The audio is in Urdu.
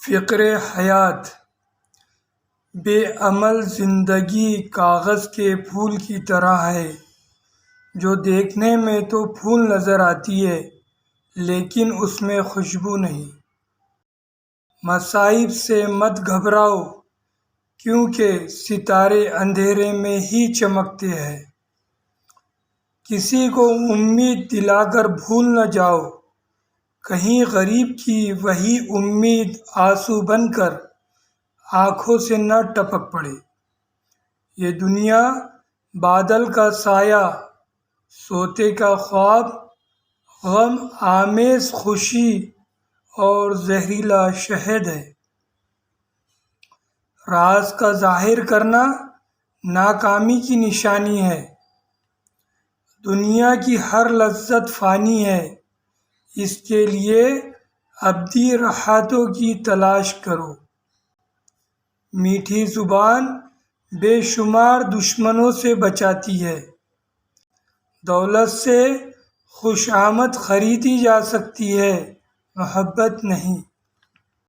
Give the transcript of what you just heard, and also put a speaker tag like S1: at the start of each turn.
S1: فقر حیات: بے عمل زندگی کاغذ کے پھول کی طرح ہے جو دیکھنے میں تو پھول نظر آتی ہے لیکن اس میں خوشبو نہیں۔ مصائب سے مت گھبراؤ کیونکہ ستارے اندھیرے میں ہی چمکتے ہیں۔ کسی کو امید دلا کر بھول نہ جاؤ، کہیں غریب کی وہی امید آنسو بن کر آنکھوں سے نہ ٹپک پڑے۔ یہ دنیا بادل کا سایہ، سوتے کا خواب، غم آمیز خوشی اور زہریلا شہد ہے۔ راز کا ظاہر کرنا ناکامی کی نشانی ہے۔ دنیا کی ہر لذت فانی ہے، اس کے لیے ابدی راحتوں کی تلاش کرو۔ میٹھی زبان بے شمار دشمنوں سے بچاتی ہے۔ دولت سے خوش آمد خریدی جا سکتی ہے، محبت نہیں۔